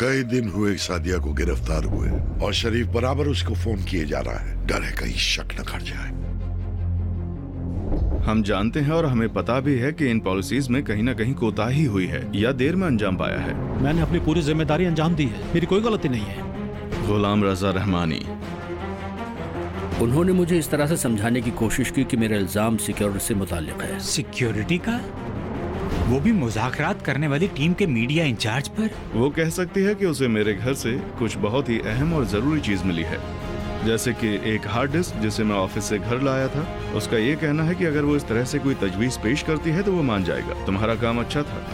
कई दिन हुए सादिया को गिरफ्तार हुए और शरीफ बराबर उसको फोन किए जा रहा है। डर है कहीं शक न कर जाए। हम जानते हैं और हमें पता भी है कि इन पॉलिसीज में कहीं ना कहीं कोताही हुई है या देर में अंजाम पाया है। मैंने अपनी पूरी जिम्मेदारी अंजाम दी है, मेरी कोई गलती नहीं है। गुलाम रजा रहमानी। उन्होंने मुझे इस तरह से समझाने की कोशिश की कि मेरा इल्जाम सिक्योरिटी से मुताल्लिक है। सिक्योरिटी का? वो भी मुज़ाकरात करने वाली टीम के मीडिया इंचार्ज पर? वो कह सकती है कि उसे मेरे घर से कुछ बहुत ही अहम और जरूरी चीज मिली है, जैसे कि एक हार्ड डिस्क जिसे मैं ऑफिस से घर लाया था। उसका ये कहना है कि अगर वो इस तरह से कोई तजवीज पेश करती है तो वो मान जाएगा। तुम्हारा काम अच्छा था।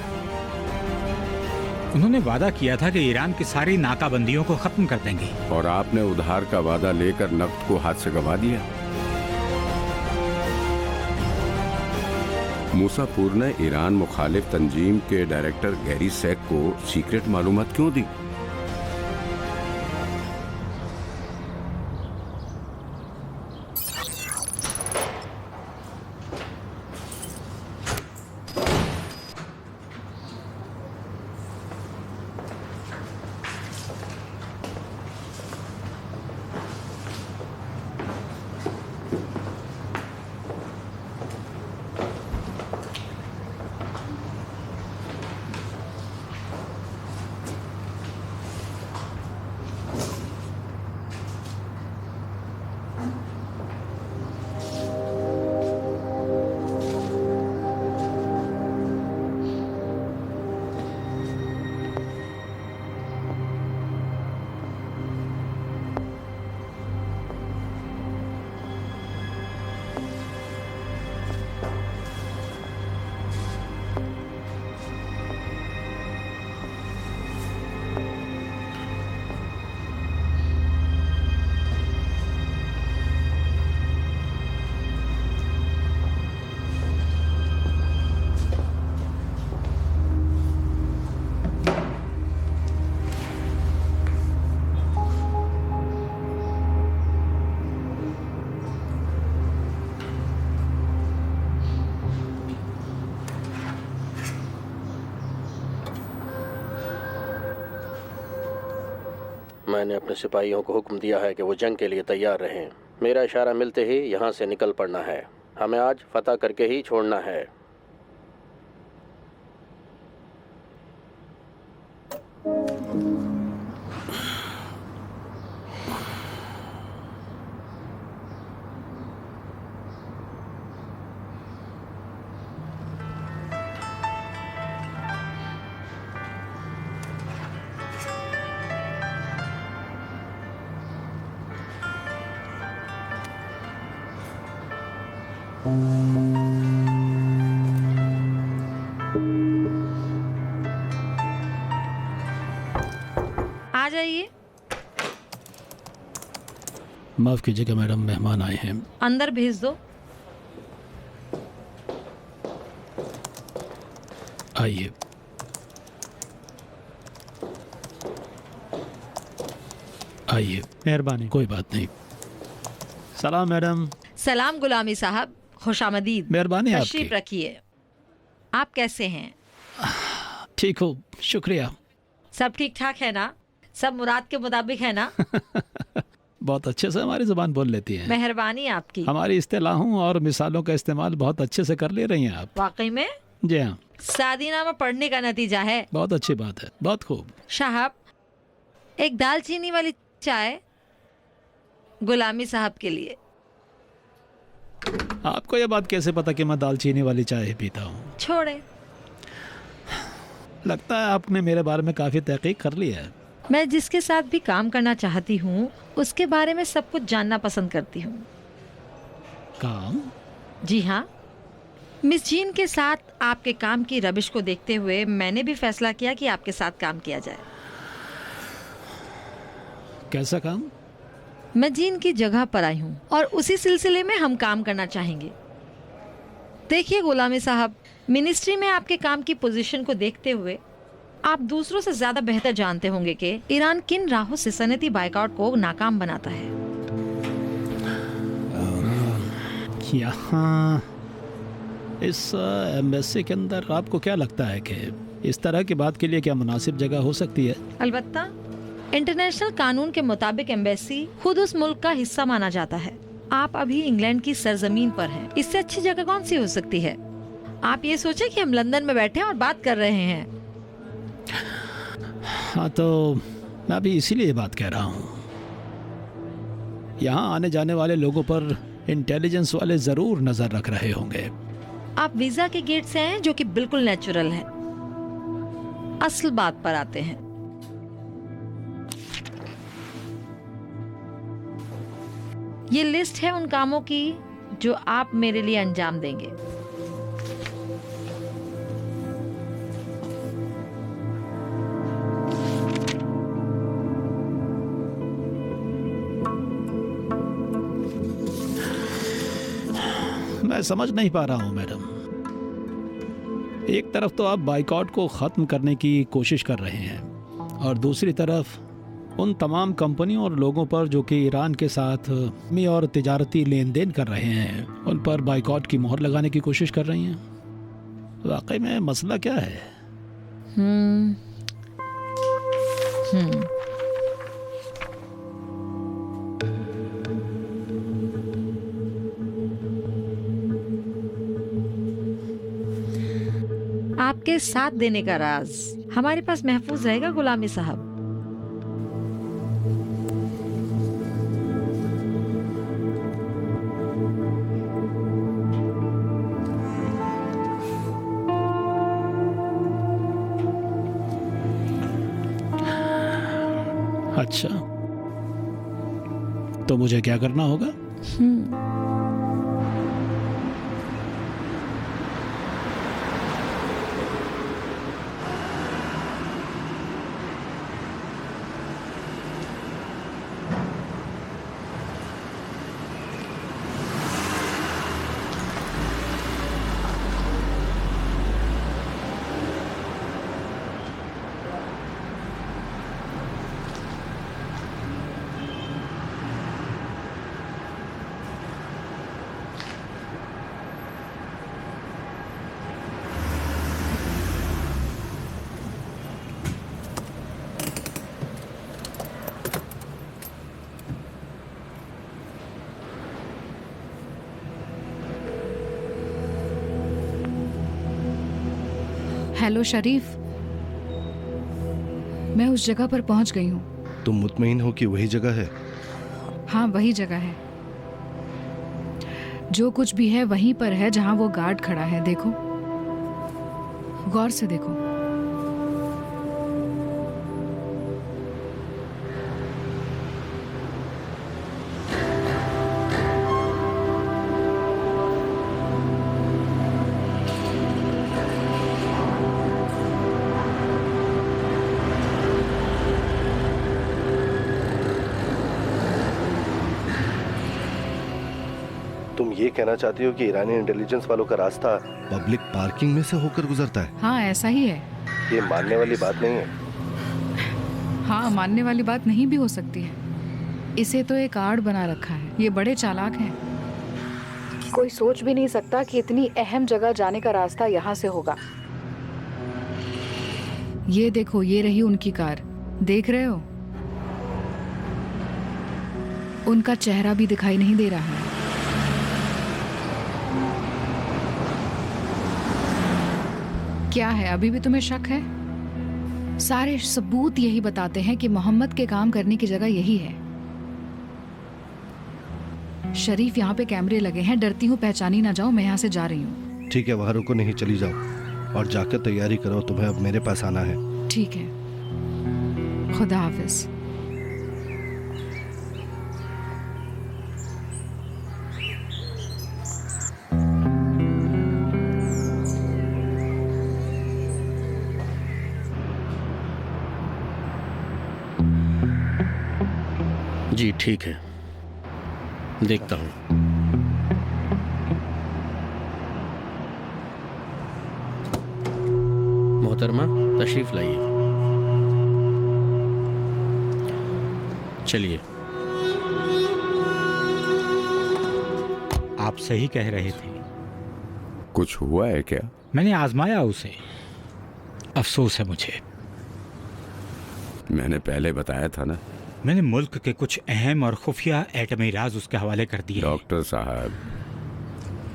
उन्होंने वादा किया था कि ईरान की सारी नाकाबंदियों को खत्म कर देंगे। और आपने उधार का वादा लेकर नफ्त को हाथ से गंवा दिया। मूसापुर ने ईरान मुखालिफ तंजीम के डायरेक्टर गैरी सैक को सीक्रेट मालूमात क्यों दी? मैंने अपने सिपाहियों को हुक्म दिया है कि वो जंग के लिए तैयार रहें। मेरा इशारा मिलते ही यहाँ से निकल पड़ना है। हमें आज फतह करके ही छोड़ना है। आ जाइए। माफ कीजिएगा मैडम, मेहमान आए हैं। अंदर भेज दो। आइए। आइए। मेहरबानी। कोई बात नहीं। सलाम मैडम। सलाम गुलामी साहब, खुशामदीद। मेहरबानी आपकी। तशरीफ रखिए। आप कैसे हैं? ठीक हो, शुक्रिया। सब ठीक ठाक है ना? सब मुराद के मुताबिक है ना? बहुत अच्छे से हमारी ज़ुबान बोल लेती हैं। मेहरबानी आपकी। हमारी इस्तेलाहों और मिसालों का इस्तेमाल बहुत अच्छे से कर ले रही हैं आप। वाकई में? जी हाँ। सादीनामा पढ़ने का नतीजा है। बहुत अच्छी बात है, बहुत खूब। साहब, एक दालचीनी वाली चाय गुलामी साहब के लिए। आपको ये बात कैसे पता कि मैं दालचीनी वाली चाय पीता हूँ? छोड़े। लगता है आपने मेरे बारे में काफ़ी तहकीक कर ली है। मैं जिसके साथ भी काम करना चाहती हूँ उसके बारे में सब कुछ जानना पसंद करती हूँ। काम? जी हाँ, मिस जीन के साथ आपके काम की रबिश को देखते हुए मैंने भी फैसला किया कि आपके साथ काम किया जाए। कैसा काम? मैं जीन की जगह पर आई हूँ और उसी सिलसिले में हम काम करना चाहेंगे। देखिए गुलामी साहब, मिनिस्ट्री में आपके काम की पोजीशन को देखते हुए आप दूसरों से ज्यादा बेहतर जानते होंगे कि ईरान किन राहों से सनती बायकॉट को नाकाम बनाता है। यहाँ इस एम्बेसी के अंदर आपको क्या लगता है कि इस तरह की बात के लिए क्या मुनासिब जगह हो सकती है? अलबत्ता इंटरनेशनल कानून के मुताबिक एम्बेसी खुद उस मुल्क का हिस्सा माना जाता है। आप अभी इंग्लैंड की सरजमीन पर हैं। इससे अच्छी जगह कौन सी हो सकती है? आप ये सोचें कि हम लंदन में बैठे हैं और बात कर रहे हैं। हाँ, तो मैं भी इसीलिए बात कह रहा हूँ। यहाँ आने जाने वाले लोगों पर इंटेलिजेंस वाले जरूर नजर रख रहे होंगे। आप वीजा के गेट से हैं, जो कि बिल्कुल नेचुरल है। असल बात पर आते हैं। ये लिस्ट है उन कामों की जो आप मेरे लिए अंजाम देंगे। मैं समझ नहीं पा रहा हूँ मैडम। एक तरफ तो आप बाइकआउट को ख़त्म करने की कोशिश कर रहे हैं और दूसरी तरफ उन तमाम कंपनियों और लोगों पर जो कि ईरान के साथ मी और तिजारती लेन देन कर रहे हैं, उन पर बाइकआउट की मोहर लगाने की कोशिश कर रही हैं। वाकई में मसला क्या है? आपके साथ देने का राज हमारे पास महफूज रहेगा गुलामी साहब। अच्छा, तो मुझे क्या करना होगा? हेलो शरीफ, मैं उस जगह पर पहुंच गई हूँ। तुम मुतमईन हो कि वही जगह है? हाँ, वही जगह है। जो कुछ भी है वहीं पर है जहाँ वो गार्ड खड़ा है। देखो, गौर से देखो। तुम ये कहना चाहती हो कि ईरानी इंटेलिजेंस वालों का रास्ता पब्लिक पार्किंग में से होकर गुजरता है? हाँ, ऐसा ही है। ये मानने वाली बात नहीं है। हाँ, मानने वाली बात नहीं भी हो सकती है। इसे तो एक आड़ बना रखा है। ये बड़े चालाक हैं। कोई सोच भी नहीं सकता कि इतनी अहम जगह जाने का रास्ता यहाँ से होगा। ये देखो, ये रही उनकी कार। देख रहे हो? उनका चेहरा भी दिखाई नहीं दे रहा है। क्या है, अभी भी तुम्हें शक है? सारे सबूत यही बताते हैं कि मोहम्मद के काम करने की जगह यही है। शरीफ, यहाँ पे कैमरे लगे हैं। डरती हूँ पहचानी ना जाओ। मैं यहाँ से जा रही हूँ। ठीक है, वहाँ रुको नहीं, चली जाओ और जाकर तैयारी करो। तुम्हें अब मेरे पास आना है। ठीक है, खुदा हाफिज। जी ठीक है, देखता हूँ। मोहतरमा, तशरीफ लाइए। चलिए। आप सही कह रहे थे। कुछ हुआ है क्या? मैंने आजमाया उसे। अफसोस है मुझे। मैंने पहले बताया था ना। मैंने मुल्क के कुछ अहम और खुफिया एटमी राज उसके हवाले कर दिए। डॉक्टर साहब,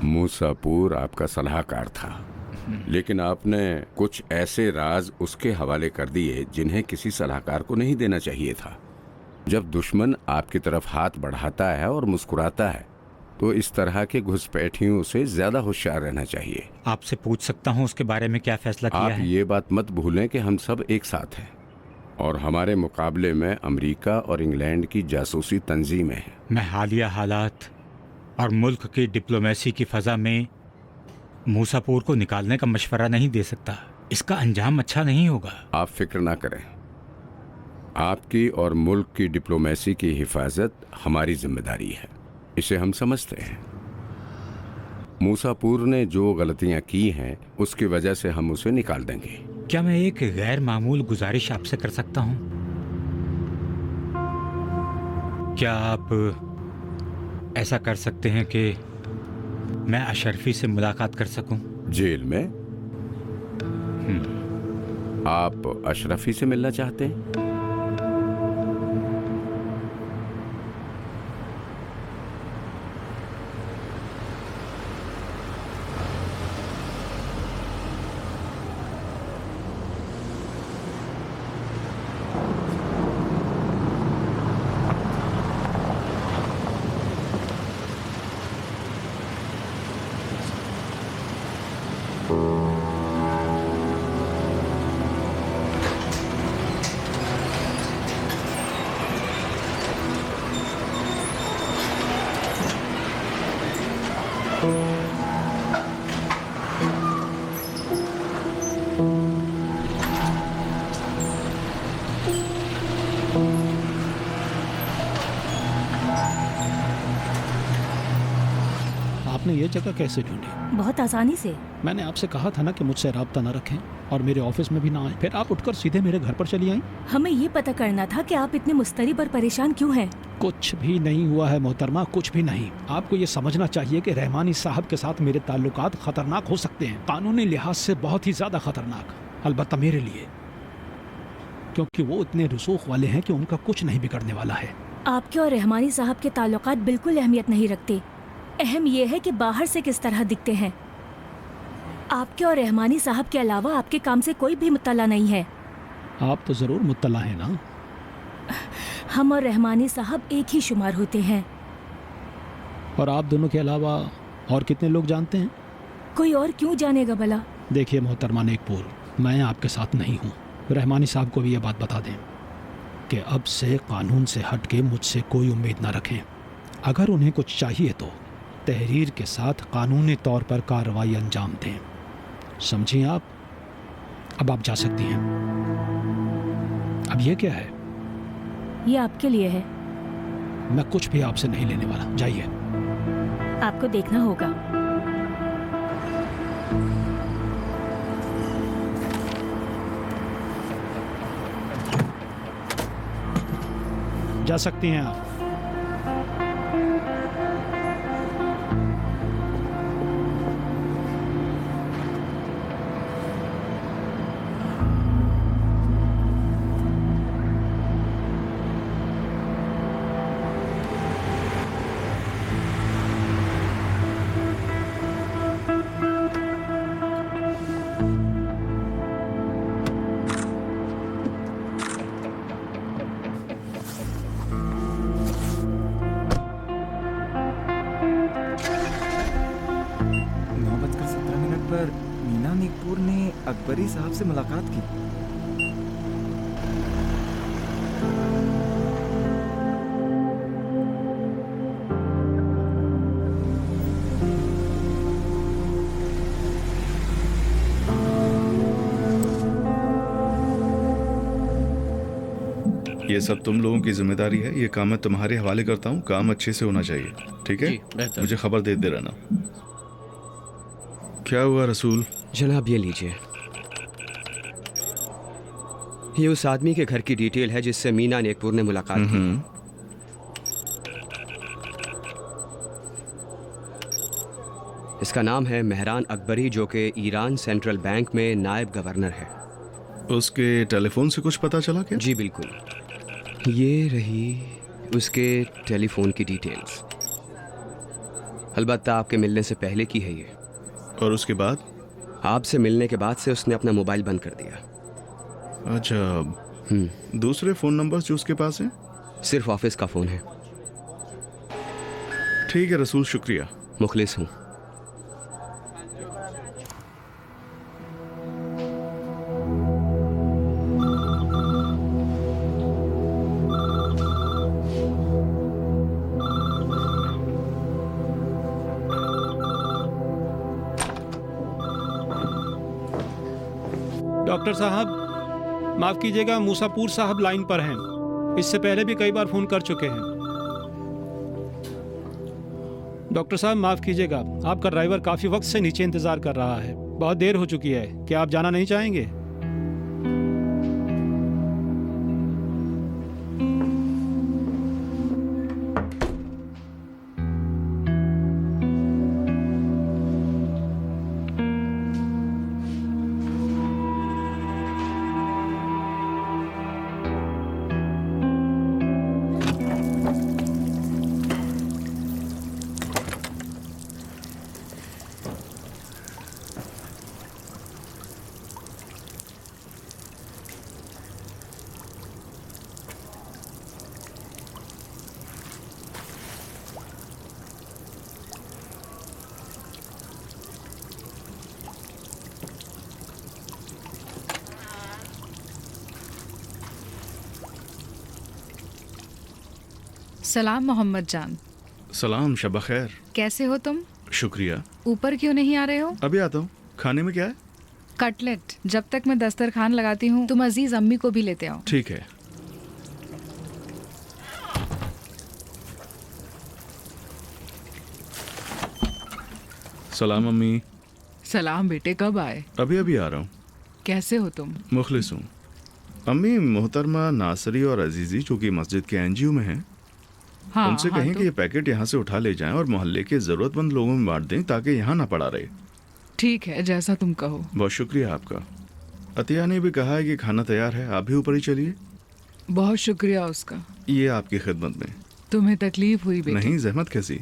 मूसापुर आपका सलाहकार था, लेकिन आपने कुछ ऐसे राज उसके हवाले कर दिए जिन्हें किसी सलाहकार को नहीं देना चाहिए था। जब दुश्मन आपकी तरफ हाथ बढ़ाता है और मुस्कुराता है तो इस तरह के घुसपैठियों से ज्यादा होशियार रहना चाहिए। आपसे पूछ सकता हूँ उसके बारे में क्या फैसला किया है? आप ये बात मत भूलें कि हम सब एक साथ हैं और हमारे मुकाबले में अमेरिका और इंग्लैंड की जासूसी तंजीमें हैं। मैं हालिया हालात और मुल्क की डिप्लोमेसी की फजा में मूसापुर को निकालने का मशवरा नहीं दे सकता। इसका अंजाम अच्छा नहीं होगा। आप फिक्र ना करें, आपकी और मुल्क की डिप्लोमेसी की हिफाजत हमारी जिम्मेदारी है, इसे हम समझते हैं। मूसापुर ने जो गलतियां की हैं उसकी वजह से हम उसे निकाल देंगे। क्या मैं एक गैर मामूल गुजारिश आपसे कर सकता हूं? क्या आप ऐसा कर सकते हैं कि मैं अशरफी से मुलाकात कर सकूं? जेल में? आप अशरफी से मिलना चाहते हैं? आपने ये जगह कैसे ढूंढी? बहुत आसानी से। मैंने आपसे कहा था ना कि मुझसे राब्ता न रखें और मेरे ऑफिस में भी ना आए, फिर आप उठकर सीधे मेरे घर पर चली आई। हमें ये पता करना था कि आप इतने मुस्तरिब और परेशान क्यों हैं। कुछ भी नहीं हुआ है मोहतरमा, कुछ भी नहीं। आपको ये समझना चाहिए कि रहमानी साहब के साथ मेरे ताल्लुकात खतरनाक हो सकते हैं, कानूनी लिहाज से बहुत ही ज्यादा खतरनाक, अलबत्ता मेरे लिए, क्योंकि वो इतने रसूख वाले हैं कि उनका कुछ नहीं बिगड़ने वाला है। आपके और रहमानी साहब के ताल्लुकात बिल्कुल अहमियत नहीं रखते। अहम यह है कि बाहर से किस तरह दिखते हैं। आपके और रहमानी साहब के अलावा आपके काम से कोई भी मुत्तला नहीं है। आप तो जरूर मुत्तला है ना। हम और रहमानी साहब एक ही शुमार होते हैं। और आप दोनों के अलावा और कितने लोग जानते हैं? कोई और क्यों जानेगा भला। देखिए मोहतरमा नेकपुर, मैं आपके साथ नहीं हूँ। रहमानी साहब को भी ये बात बता दें कि अब से कानून से हट के मुझसे कोई उम्मीद ना रखें। अगर उन्हें कुछ चाहिए तो तहरीर के साथ कानूनी तौर पर कार्रवाई अंजाम दें। समझिए आप। अब आप जा सकती हैं। अब ये क्या है? ये आपके लिए है। मैं कुछ भी आपसे नहीं लेने वाला, जाइए। आपको देखना होगा। जा सकती हैं आप। मीना नेकपुर ने अकबरी साहब से मुलाकात की। ये सब तुम लोगों की जिम्मेदारी है। ये काम मैं तुम्हारे हवाले करता हूँ। काम अच्छे से होना चाहिए, ठीक है? मुझे खबर दे रहना। क्या हुआ रसूल? जनाब ये लीजिए, ये उस आदमी के घर की डिटेल है जिससे मीना नेकपुर ने मुलाकात की। इसका नाम है मेहरान अकबरी, जो कि ईरान सेंट्रल बैंक में नायब गवर्नर है। उसके टेलीफोन से कुछ पता चला क्या? जी बिल्कुल, ये रही उसके टेलीफोन की डिटेल्स। अलबत्ता आपके मिलने से पहले की है ये। और उसके बाद? आपसे मिलने के बाद से उसने अपना मोबाइल बंद कर दिया। अच्छा, दूसरे फोन नंबर जो उसके पास है? सिर्फ ऑफिस का फोन है। ठीक है रसूल, शुक्रिया। मुखलिस हूँ। डॉक्टर साहब माफ़ कीजिएगा, मूसापुर साहब लाइन पर हैं। इससे पहले भी कई बार फ़ोन कर चुके हैं। डॉक्टर साहब माफ़ कीजिएगा, आपका ड्राइवर काफ़ी वक्त से नीचे इंतज़ार कर रहा है। बहुत देर हो चुकी है। क्या आप जाना नहीं चाहेंगे? सलाम मोहम्मद जान। सलाम, शब खैर। कैसे हो तुम? शुक्रिया। ऊपर क्यों नहीं आ रहे हो? अभी आता हूँ। खाने में क्या है? कटलेट। जब तक मैं दस्तरखान लगाती हूँ तुम अजीज अम्मी को भी लेते आओ। ठीक है। सलाम अम्मी। सलाम बेटे, कब आए? अभी अभी आ रहा हूँ। कैसे हो तुम? मुखलिस हूँ। अम्मी, मोहतरमा नासरी और अजीजी जो कि मस्जिद के एनजीओ में हैं, हाँ, उनसे हाँ, कहें तो? कि ये पैकेट यहाँ से उठा ले जाएं और मोहल्ले के ज़रूरतमंद लोगों में बांट दें ताकि यहाँ ना पड़ा रहे। ठीक है, जैसा तुम कहो। बहुत शुक्रिया आपका। अतिया ने भी कहा है कि खाना तैयार है, आप भी ऊपर ही चलिए। बहुत शुक्रिया उसका। ये आपकी खिदमत में। तुम्हें तकलीफ हुई बेटे? नहीं, जहमत कैसी।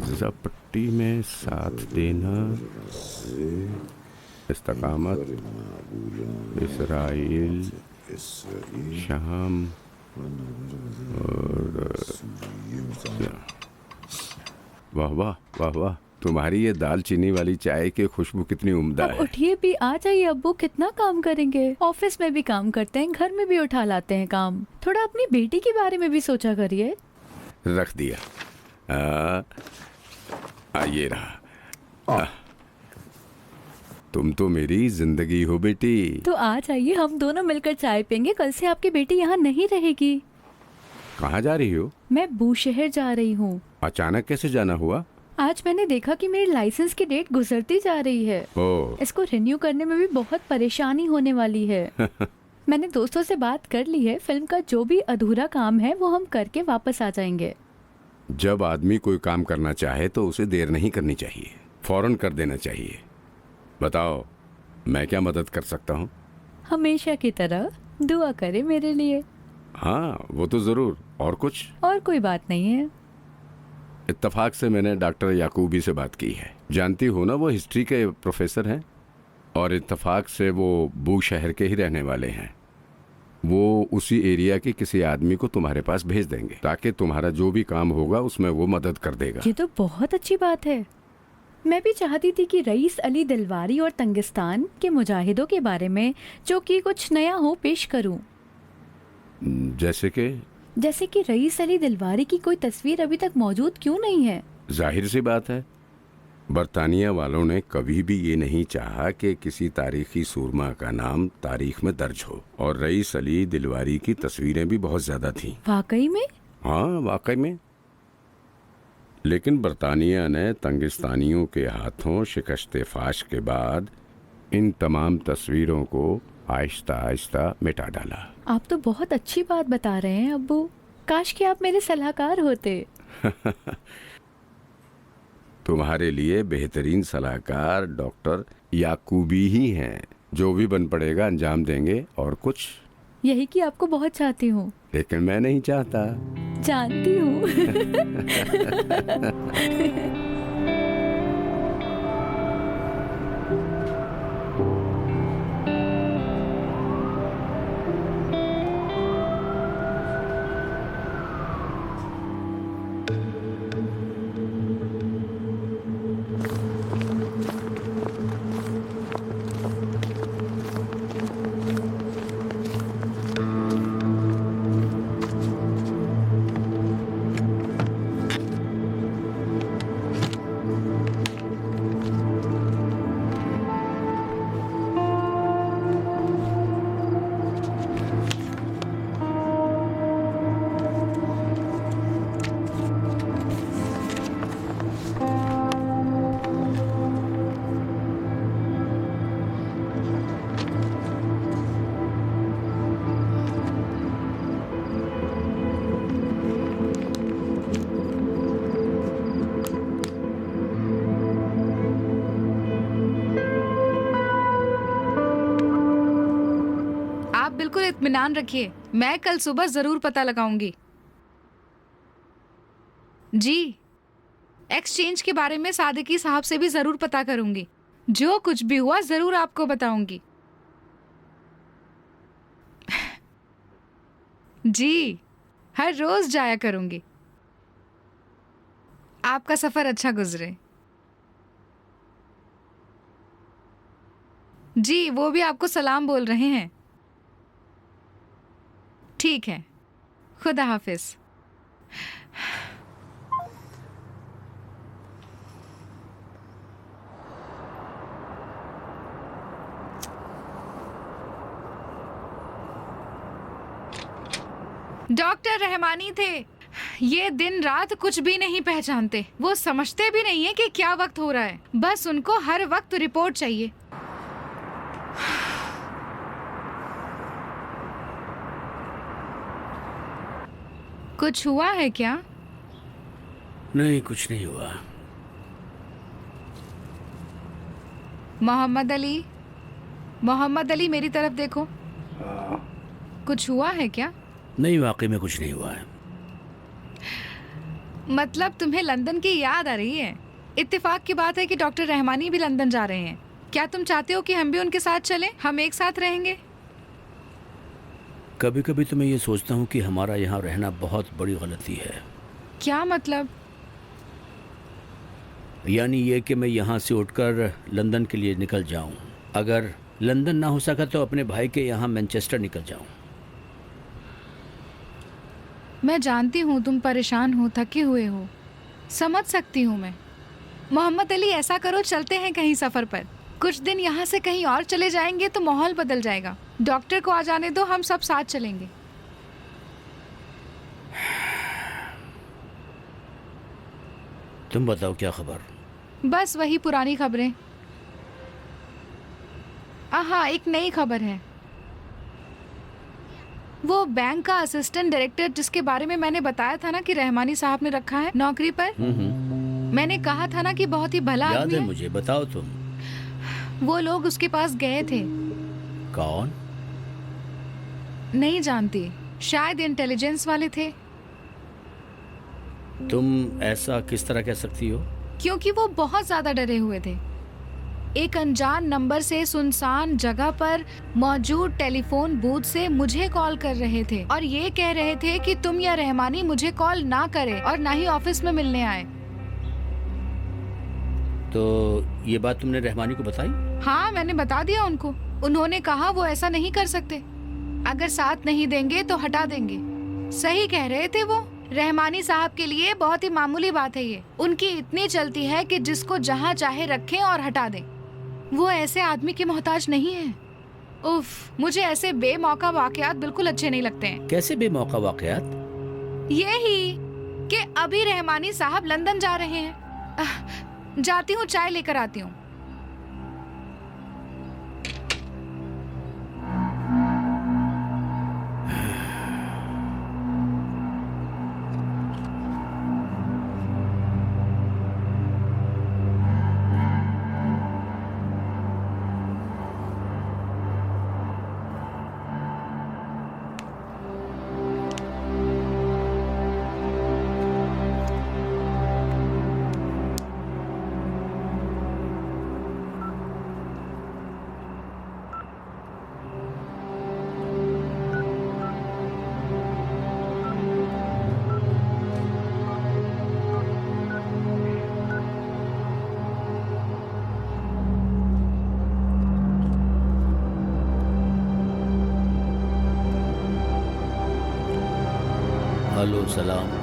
गज़ा पट्टी में साथ देना, इस्तकामत, इसराइल, शाम और वाह वाह वाह वाह, तुम्हारी ये दाल चीनी वाली चाय की खुशबू कितनी उम्दा है। उठिए भी, आ जाइए अब्बू, कितना काम करेंगे। ऑफिस में भी काम करते हैं, घर में भी उठा लाते हैं काम। थोड़ा अपनी बेटी के बारे में भी सोचा करिए। रख दिया। ये रहा। तुम तो मेरी जिंदगी हो बेटी। तो आ जाइए, हम दोनों मिलकर चाय पेंगे। कल से आपकी बेटी यहाँ नहीं रहेगी। कहाँ जा रही हो? मैं बूशहर जा रही हूँ। अचानक कैसे जाना हुआ? आज मैंने देखा कि मेरी लाइसेंस की डेट गुजरती जा रही है। इसको रिन्यू करने में भी बहुत परेशानी होने वाली है। मैंने दोस्तों से बात कर ली है, फिल्म का जो भी अधूरा काम है वो हम करके वापस आ जाएंगे। जब आदमी कोई काम करना चाहे तो उसे देर नहीं करनी चाहिए, फौरन कर देना चाहिए। बताओ, मैं क्या मदद कर सकता हूँ? हमेशा की तरह दुआ करे मेरे लिए। हाँ, वो तो जरूर। और कुछ? और कोई बात नहीं है। इत्तेफाक से मैंने डॉक्टर याकूबी से बात की है। जानती हो ना, वो हिस्ट्री के प्रोफेसर हैं और इत्तेफाक से वो बू शहर के ही रहने वाले हैं। वो उसी एरिया के किसी आदमी को तुम्हारे पास भेज देंगे ताकि तुम्हारा जो भी काम होगा उसमें वो मदद कर देगा। ये तो बहुत अच्छी बात है। मैं भी चाहती थी कि रईस अली दिलवारी और तंगिस्तान के मुजाहिदों के बारे में जो कि कुछ नया हो पेश करूं। जैसे कि रईस अली दिलवारी की कोई तस्वीर अभी तक मौजूद क्यों नहीं है? जाहिर सी बात है, बरतानिया वालों ने कभी भी ये नहीं चाहा कि किसी तारीखी सूरमा का नाम तारीख में दर्ज हो, और रईस अली दिलवारी की तस्वीरें भी बहुत ज्यादा थीं। वाकई में? हाँ, वाकई में। लेकिन बरतानिया ने तंगिस्तानियों के हाथों शिकस्त फाश के बाद इन तमाम तस्वीरों को आहिस्ता आहिस्ता मिटा डाला। आप तो बहुत अच्छी बात बता रहे हैं अब्बू। काश कि आप मेरे सलाहकार होते। तुम्हारे लिए बेहतरीन सलाहकार डॉक्टर याकूबी ही हैं। जो भी बन पड़ेगा अंजाम देंगे। और कुछ? यही कि आपको बहुत चाहती हूँ। लेकिन मैं नहीं चाहता। जानती हूँ। बिल्कुल इत्मीनान रखिए, मैं कल सुबह जरूर पता लगाऊंगी। जी, एक्सचेंज के बारे में सादिकी साहब से भी जरूर पता करूंगी। जो कुछ भी हुआ जरूर आपको बताऊंगी। जी, हर रोज जाया करूंगी। आपका सफर अच्छा गुजरे। जी, वो भी आपको सलाम बोल रहे हैं। ठीक है, खुदा हाफिज। डॉक्टर रहमानी थे। ये दिन रात कुछ भी नहीं पहचानते। वो समझते भी नहीं है कि क्या वक्त हो रहा है। बस उनको हर वक्त रिपोर्ट चाहिए। कुछ हुआ है क्या? नहीं, कुछ नहीं हुआ। मोहम्मद अली, मोहम्मद अली, मेरी तरफ देखो। कुछ हुआ है क्या? नहीं, वाकई में कुछ नहीं हुआ है। मतलब तुम्हें लंदन की याद आ रही है? इत्तेफाक की बात है कि डॉक्टर रहमानी भी लंदन जा रहे हैं। क्या तुम चाहते हो कि हम भी उनके साथ चलें? हम एक साथ रहेंगे। कभी कभी तो मैं ये सोचता हूँ कि हमारा यहाँ रहना बहुत बड़ी गलती है। क्या मतलब? यानी ये कि मैं यहाँ से उठकर लंदन के लिए निकल जाऊँ। अगर लंदन ना हो सका तो अपने भाई के यहाँ मैनचेस्टर निकल जाऊँ। मैं जानती हूँ तुम परेशान हो, थके हुए हो, समझ सकती हूँ मैं। मोहम्मद अली, ऐसा करो, चलते हैं कहीं सफ़र पर। कुछ दिन यहाँ से कहीं और चले जाएंगे तो माहौल बदल जाएगा। डॉक्टर को आ जाने दो, हम सब साथ चलेंगे। तुम बताओ क्या खबर? बस वही पुरानी खबरें। हाँ, एक नई खबर है। वो बैंक का असिस्टेंट डायरेक्टर जिसके बारे में मैंने बताया था ना कि रहमानी साहब ने रखा है नौकरी पर, मैंने कहा था ना कि बहुत ही भला आदमी है। मुझे बताओ तुम। वो लोग उसके पास गए थे। कौन? नहीं जानती, शायद इंटेलिजेंस वाले थे। तुम ऐसा किस तरह कह सकती हो? क्योंकि वो बहुत ज्यादा डरे हुए थे। एक अनजान नंबर से सुनसान जगह पर मौजूद टेलीफोन बूथ से मुझे कॉल कर रहे थे और ये कह रहे थे कि तुम या रहमानी मुझे कॉल ना करे और ना ही ऑफिस में मिलने आए। तो ये बात तुमने रहमानी को बताई? हाँ, मैंने बता दिया उनको। उन्होंने कहा वो ऐसा नहीं कर सकते। अगर साथ नहीं देंगे तो हटा देंगे। सही कह रहे थे वो। रहमानी साहब के लिए बहुत ही मामूली बात है ये। उनकी इतनी चलती है कि जिसको जहाँ चाहे रखें और हटा दें। वो ऐसे आदमी के मोहताज नहीं है। उफ, मुझे ऐसे बेमौका वाकयात बिल्कुल अच्छे नहीं लगते हैं। कैसे बेमौका वाकयात? यही कि अभी रहमानी साहब लंदन जा रहे हैं। जाती हूँ, चाय लेकर आती हूँ। हेलो, सलाम।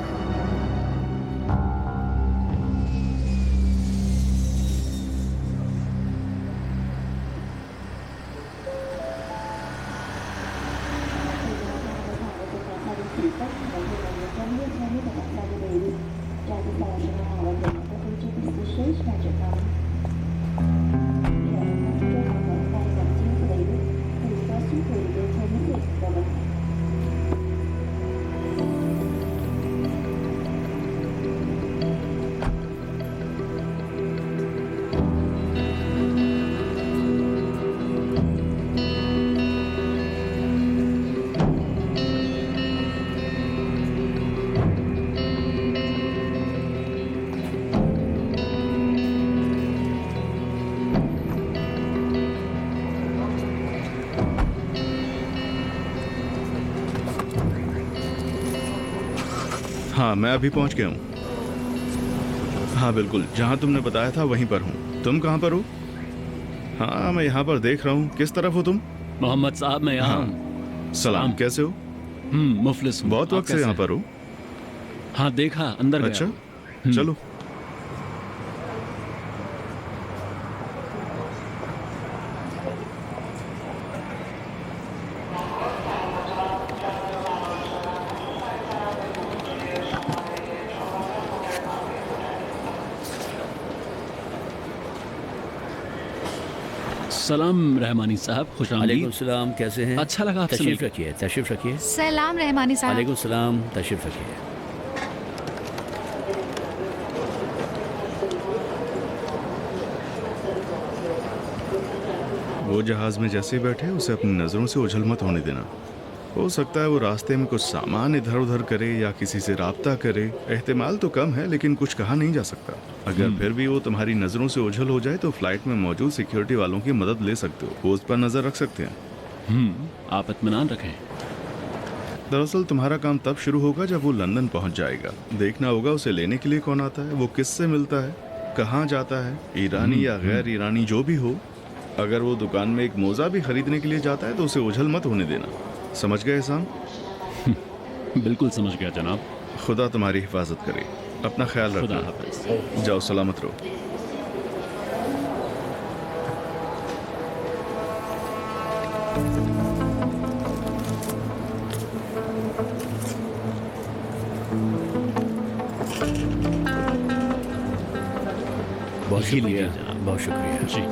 हाँ, मैं अभी पहुंच गया हूँ। हाँ बिल्कुल, जहाँ तुमने बताया था वहीं पर हूँ। तुम कहाँ पर हो? हाँ, मैं यहाँ पर देख रहा हूँ। किस तरफ हो तुम? मोहम्मद साहब, मैं यहाँ। हाँ, सलाम। कैसे हो? मुफलिस हूँ। बहुत वक्त से यहाँ पर हो? हाँ, देखा, अंदर गया। अच्छा, चलो। सलाम रहमानी साहब, खुश आमदीद। वालेकुम सलाम, कैसे हैं? अच्छा लगा आपसे तशरीफ मिलकर। रखिए, तशरीफ रखिए। सलाम रहमानी साहब। वालेकुम सलाम, तशरीफ रखिए। वो जहाज में जैसे बैठे उसे अपनी नजरों से ओझल मत होने देना। हो सकता है वो रास्ते में कुछ सामान इधर उधर करे या किसी से राब्ता करे। एहतिमाल तो कम है, लेकिन कुछ कहा नहीं जा सकता। अगर फिर भी वो तुम्हारी नजरों से ओझल हो जाए तो फ्लाइट में मौजूद सिक्योरिटी वालों की मदद ले सकते हो। वो उस पर नजर रख सकते हैं। आप इत्मीनान रखें। दरअसल तुम्हारा काम तब शुरू होगा जब वो लंदन पहुंच जाएगा। देखना होगा उसे लेने के लिए कौन आता है, वो किससे मिलता है, कहाँ जाता है, ईरानी या गैर ईरानी जो भी हो। अगर वो दुकान में एक मोजा भी खरीदने के लिए जाता है तो उसे ओझल मत होने देना। समझ गए एहसान? बिल्कुल समझ गया जनाब। खुदा तुम्हारी हिफाजत करे। अपना ख्याल रखना। जाओ, सलामत रहो। बहुत शुक्रिया जनाब, बहुत शुक्रिया जी।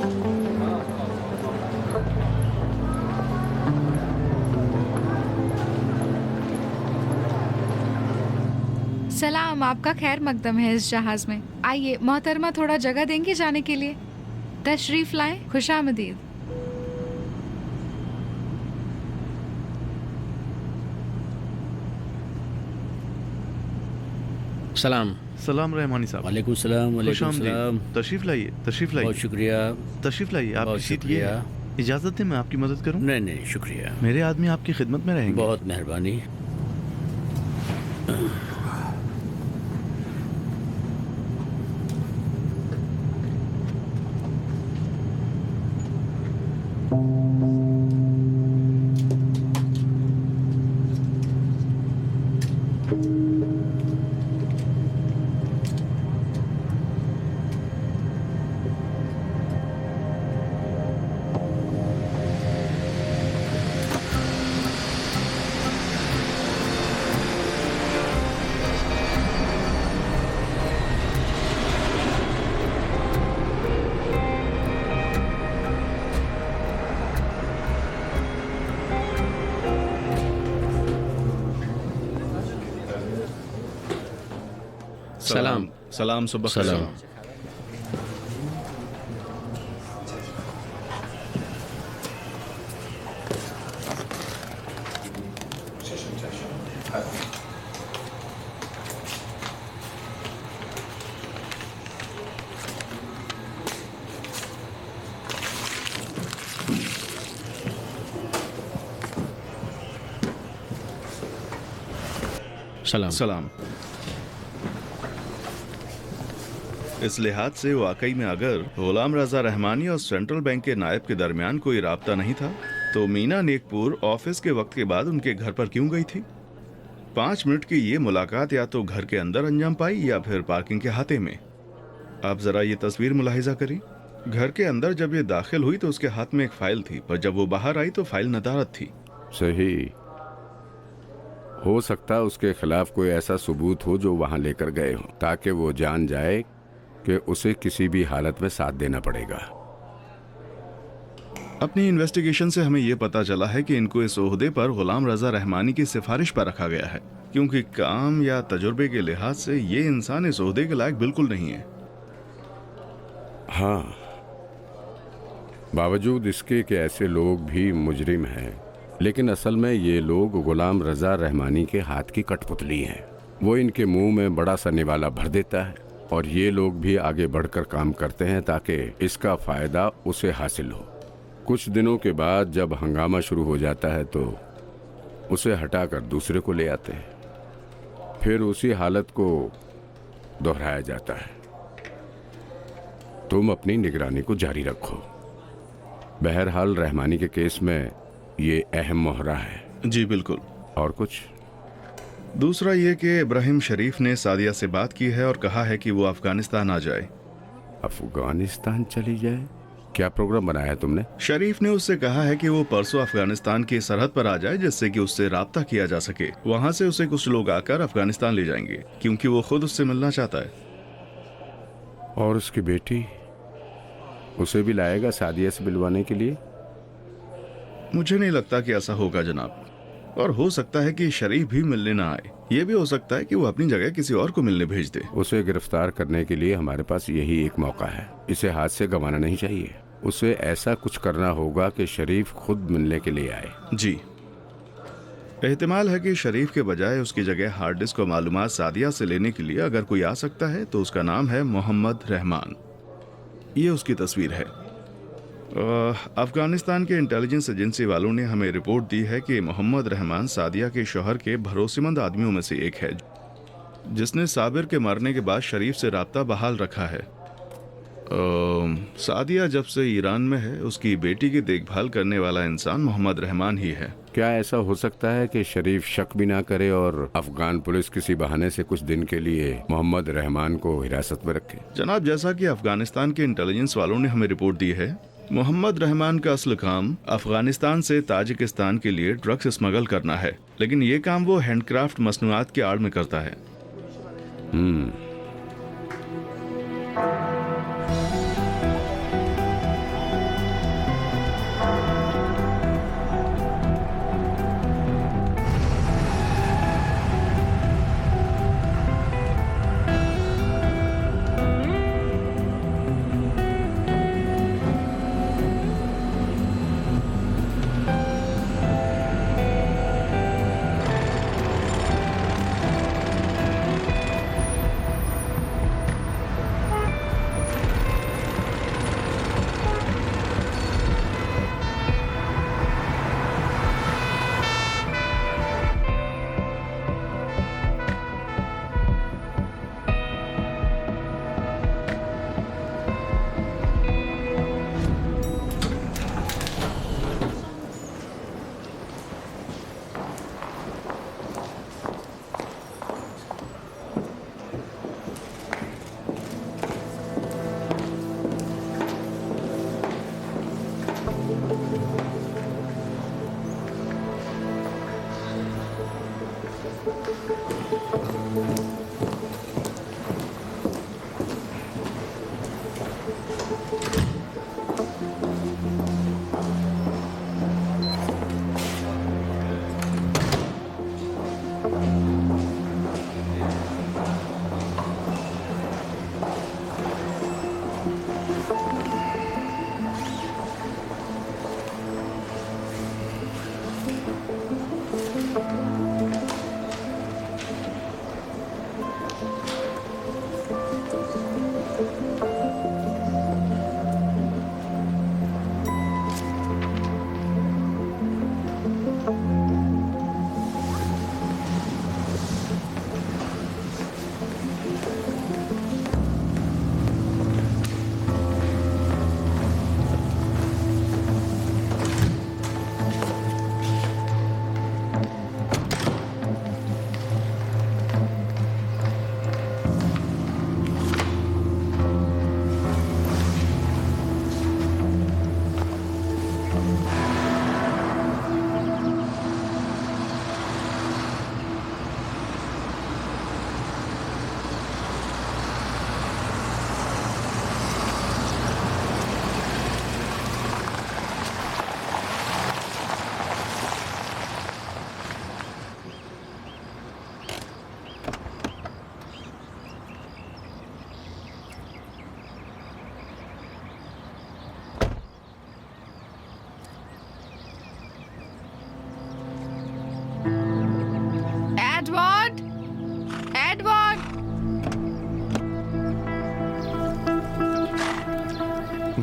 सलाम, आपका खैर मकदम है इस जहाज में। आइए मोहतरमा, थोड़ा जगह देंगे जाने के लिए? तशरीफ लाएं, खुशामदीद। सलाम। सलाम रहमानी साहब। वालेकुम सलाम। वालेकुम सलाम। तशरीफ लाइए, तशरीफ लाइए। बहुत शुक्रिया। तशरीफ लाइए। आपकी सीट ये है। इजाजत है, मैं आपकी मदद करूं? नहीं नहीं, शुक्रिया। मेरे आदमी आपकी खिदमत में रहेंगे। बहुत मेहरबानी। सलाम। सलाम। सुबह सलाम। सलाम। सलाम। इस लिहाज से वाकई में अगर गुलाम रजा रहमानी और सेंट्रल बैंक के नायब के दरमियान कोई राब्ता नहीं था तो मीना नेकपुर ऑफिस के वक्त के बाद उनके घर पर क्यों गई थी? 5 मिनट की ये मुलाकात या तो घर के अंदर अंजाम पाई या फिर पार्किंग के हाथे में। आप जरा ये तस्वीर मुलाहिजा करिए। घर के अंदर जब ये दाखिल हुई तो उसके हाथ में एक फाइल थी, पर जब वो बाहर आई तो फाइल नदारद थी। सही हो सकता है उसके खिलाफ कोई ऐसा सबूत हो जो वहां लेकर गए हो, ताकि वो जान जाए कि उसे किसी भी हालत में साथ देना पड़ेगा। अपनी इन्वेस्टिगेशन से हमें यह पता चला है कि इनको इस ओहदे पर गुलाम रजा रहमानी की सिफारिश पर रखा गया है, क्योंकि काम या तजुर्बे के लिहाज से ये इंसान इस ओहदे के लायक बिल्कुल नहीं है। हाँ, बावजूद इसके कि ऐसे लोग भी मुजरिम हैं, लेकिन असल में ये लोग गुलाम रजा रहमानी के हाथ की कठपुतली हैं। वो इनके मुंह में बड़ा सा निवाला भर देता है और ये लोग भी आगे बढ़कर काम करते हैं ताकि इसका फायदा उसे हासिल हो। कुछ दिनों के बाद जब हंगामा शुरू हो जाता है तो उसे हटाकर दूसरे को ले आते हैं, फिर उसी हालत को दोहराया जाता है। तुम अपनी निगरानी को जारी रखो। बहरहाल रहमानी के केस में ये अहम मोहरा है। जी बिल्कुल। और कुछ? दूसरा ये कि इब्राहिम शरीफ ने सादिया से बात की है और कहा है कि वो अफगानिस्तान आ जाए। अफगानिस्तान चली जाए? क्या प्रोग्राम बनाया है तुमने? शरीफ ने उससे कहा है कि वो परसों अफगानिस्तान की सरहद पर आ जाए, जिससे कि उससे राब्ता किया जा सके। वहाँ से उसे कुछ लोग आकर अफगानिस्तान ले जाएंगे, क्योंकि वो खुद उससे मिलना चाहता है। और उसकी बेटी, उसे भी लाएगा सादिया से मिलवाने के लिए? मुझे नहीं लगता कि ऐसा होगा जनाब, और हो सकता है कि शरीफ भी मिलने ना आए। ये भी हो सकता है कि वो अपनी जगह किसी और को मिलने भेज दे। उसे गिरफ्तार करने के लिए हमारे पास यही एक मौका है, इसे हाथ से गंवाना नहीं चाहिए। उसे ऐसा कुछ करना होगा कि शरीफ खुद मिलने के लिए आए। जी, एहतिमाल है कि शरीफ के बजाय उसकी जगह हार्ड डिस्क को मालूमात सादिया से लेने के लिए अगर कोई आ सकता है तो उसका नाम है मोहम्मद रहमान। ये उसकी तस्वीर है। अफगानिस्तान के इंटेलिजेंस एजेंसी वालों ने हमें रिपोर्ट दी है कि मोहम्मद रहमान सादिया के शौहर के भरोसेमंद आदमियों में से एक है, जिसने साबिर के मरने के बाद शरीफ से राब्ता बहाल रखा है। सादिया जब से ईरान में है, उसकी बेटी की देखभाल करने वाला इंसान मोहम्मद रहमान ही है। क्या ऐसा हो सकता है कि शरीफ शक भी ना करे और अफगान पुलिस किसी बहाने से कुछ दिन के लिए मोहम्मद रहमान को हिरासत में रखे? जनाब, जैसा कि अफगानिस्तान के इंटेलिजेंस वालों ने हमें रिपोर्ट दी है, मोहम्मद रहमान का असल काम अफगानिस्तान से ताजिकिस्तान के लिए ड्रग्स स्मगल करना है, लेकिन ये काम वो हैंडक्राफ्ट मसनूआत की आड़ में करता है।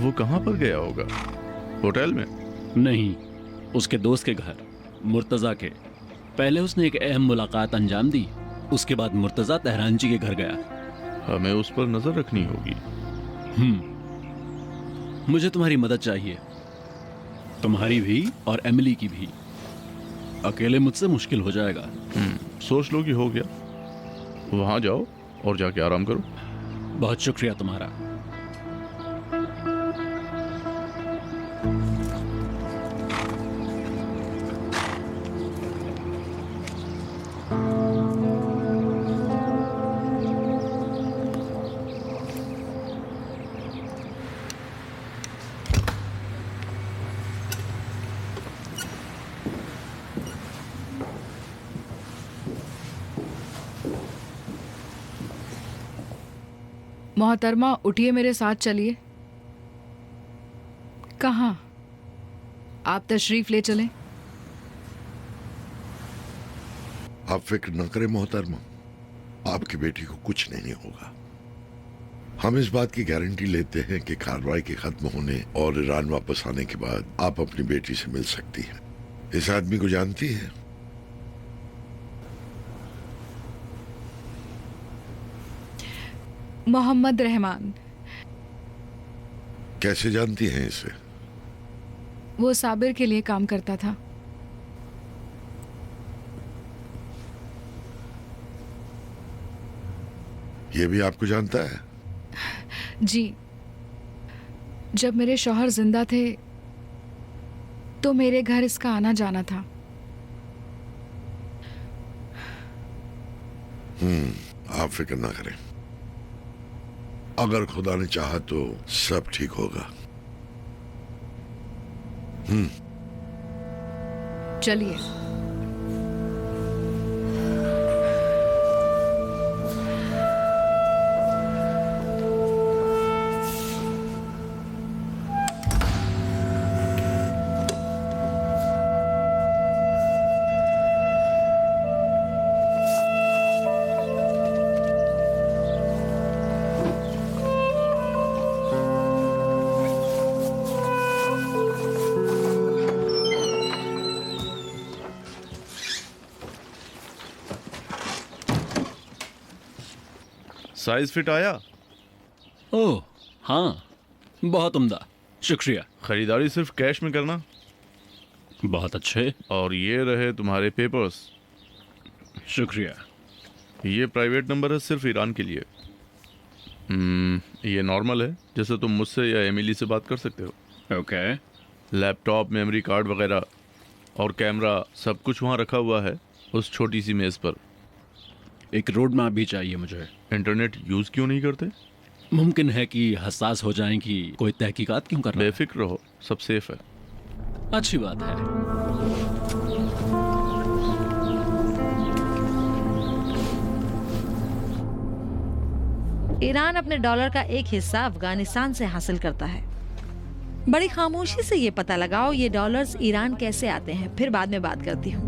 वो कहाँ पर गया होगा? होटल में? नहीं, उसके दोस्त के घर, मुर्तज़ा के। पहले उसने एक अहम मुलाकात अंजाम दी, उसके बाद मुर्तज़ा तेहरान जी के घर गया। हमें उस पर नजर रखनी होगी। मुझे तुम्हारी मदद चाहिए, तुम्हारी भी और एमिली की भी। अकेले मुझसे मुश्किल हो जाएगा। सोच लो कि हो गया। वहां जाओ और जाके आराम करो। बहुत शुक्रिया तुम्हारा। मोहतरमा उठिए, मेरे साथ चलिए। कहाँ? आप तशरीफ ले चलें। आप फिक्र न करें मोहतरमा, आपकी बेटी को कुछ नहीं होगा। हम इस बात की गारंटी लेते हैं कि कार्रवाई के खत्म होने और ईरान वापस आने के बाद आप अपनी बेटी से मिल सकती हैं। इस आदमी को जानती है? मोहम्मद रहमान। कैसे जानती हैं इसे? वो साबिर के लिए काम करता था। ये भी आपको जानता है? जी, जब मेरे शौहर जिंदा थे तो मेरे घर इसका आना जाना था। आप फिक्र ना करें, अगर खुदा ने चाहा तो सब ठीक होगा। चलिए। साइज फिट आया? ओह हाँ, बहुत उम्दा, शुक्रिया। खरीदारी सिर्फ कैश में करना। बहुत अच्छे। और ये रहे तुम्हारे पेपर्स। शुक्रिया। ये प्राइवेट नंबर है, सिर्फ ईरान के लिए। ये नॉर्मल है, जैसे तुम मुझसे या एमिली से बात कर सकते हो। ओके। लैपटॉप, मेमोरी कार्ड वगैरह और कैमरा सब कुछ वहाँ रखा हुआ है उस छोटी सी मेज़ पर। एक रोड मैप भी चाहिए मुझे। इंटरनेट यूज़ क्यों नहीं करते? मुमकिन है कि हसास हो जाएं कि कोई तहकीकात क्यों कर रहा है। बेफिक्र रहो, सब सेफ है। अच्छी बात है। ईरान अपने डॉलर का एक हिस्सा अफगानिस्तान से हासिल करता है। बड़ी खामोशी से ये पता लगाओ ये डॉलर्स ईरान कैसे आते हैं, फिर बाद में बात करती हूँ।